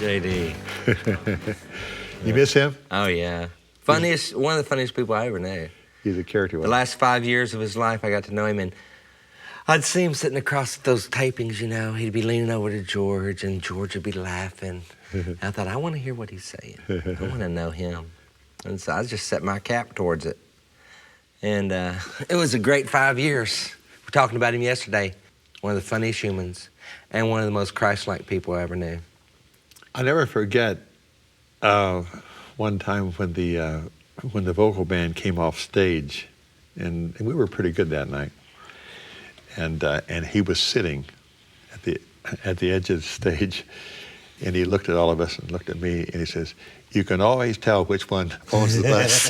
JD. You miss him? Oh, yeah. Funniest, one of the funniest people I ever knew. He's a character. The last 5 years of his life, I got to know him, and I'd see him sitting across those tapings, you know. He'd be leaning over to George, and George would be laughing. I thought, I want to hear what he's saying. I want to know him. And so I just set my cap towards it. And it was a great 5 years. We were talking about him yesterday. One of the funniest humans, and one of the most Christ-like people I ever knew. I'll never forget one time when the vocal band came off stage, and we were pretty good that night. And he was sitting at the edge of the stage, and he looked at all of us and looked at me, and he says, "You can always tell which one owns the bus."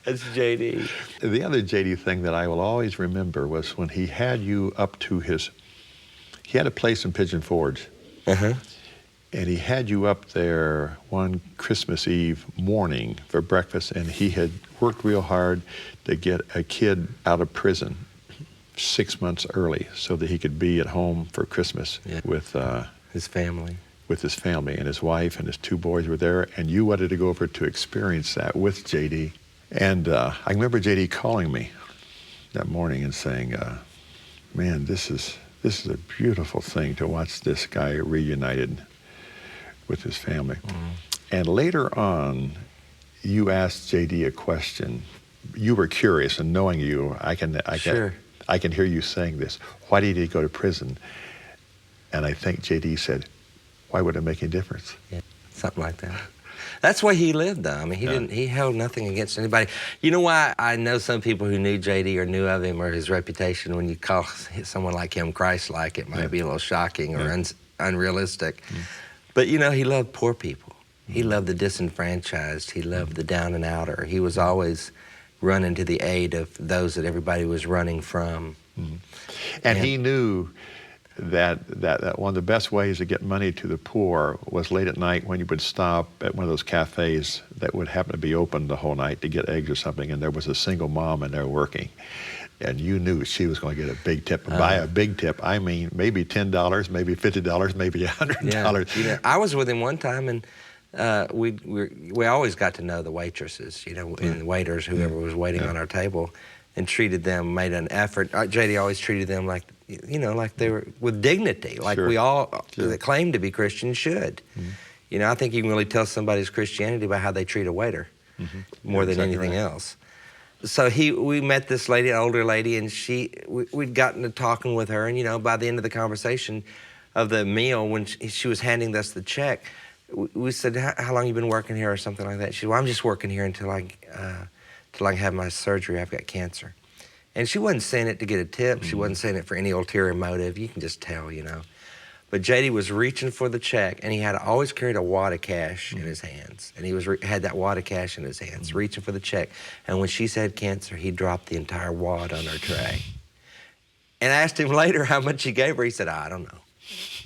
That's JD. The other JD thing that I will always remember was when he had you up to he had a place in Pigeon Forge. Uh-huh. And he had you up there one Christmas Eve morning for breakfast, and he had worked real hard to get a kid out of prison 6 months early so that he could be at home for Christmas with his family. With his family, and his wife and his 2 boys were there, and you wanted to go over to experience that with JD. And I remember JD calling me that morning and saying, man, this is a beautiful thing to watch this guy reunited with his family. And later on, you asked JD a question. You were curious, and knowing you, I can hear you saying this. Why did he go to prison? And I think JD said, why would it make any difference? Yeah, something like that. That's why he lived, though. I mean, he held nothing against anybody. You know why I know some people who knew JD or knew of him or his reputation, when you call someone like him Christ-like, it might be a little shocking or unrealistic. But, you know, he loved poor people. He loved the disenfranchised. He loved the down and outer. He was always running to the aid of those that everybody was running from. And he knew that one of the best ways to get money to the poor was late at night when you would stop at one of those cafes that would happen to be open the whole night to get eggs or something, and there was a single mom in there working. And you knew she was going to get a big tip. And by a big tip, I mean maybe $10, maybe $50, maybe $100. Yeah. You know, I was with him one time, and we always got to know the waitresses, you know, and the waiters, whoever was waiting on our table, and treated them, made an effort. JD always treated them like, you know, like they were with dignity, like we all that claim to be Christians should. You know, I think you can really tell somebody's Christianity by how they treat a waiter, more than anything else. So we met this lady, an older lady, and we'd gotten to talking with her, and you know, by the end of the conversation of the meal, when she was handing us the check, we said, how long you been working here or something like that? She said, well, I'm just working here until I have my surgery. I've got cancer. And she wasn't saying it to get a tip. She wasn't saying it for any ulterior motive. You can just tell, you know. But JD was reaching for the check, and he had always carried a wad of cash in his hands. And he had that wad of cash in his hands, reaching for the check. And when she said cancer, he dropped the entire wad on her tray. And I asked him later how much he gave her. He said, I don't know.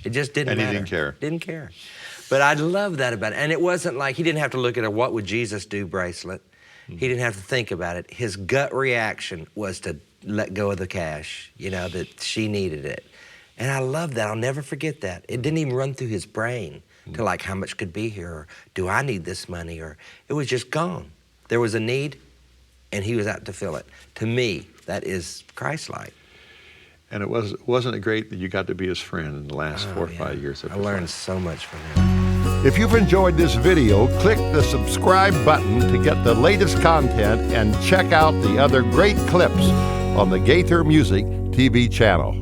It just didn't matter. And he didn't care. Didn't care. But I love that about it. And it wasn't like, he didn't have to look at a what would Jesus do bracelet. He didn't have to think about it. His gut reaction was to let go of the cash, you know, that she needed it. And I love that. I'll never forget that. It didn't even run through his brain to like how much could be here, or do I need this money, or it was just gone. There was a need, and he was out to fill it. To me, that is Christ-like. And wasn't it great that you got to be his friend in the last 4 or 5 years of his life? I learned so much from him. If you've enjoyed this video, click the subscribe button to get the latest content and check out the other great clips on the Gaither Music TV channel.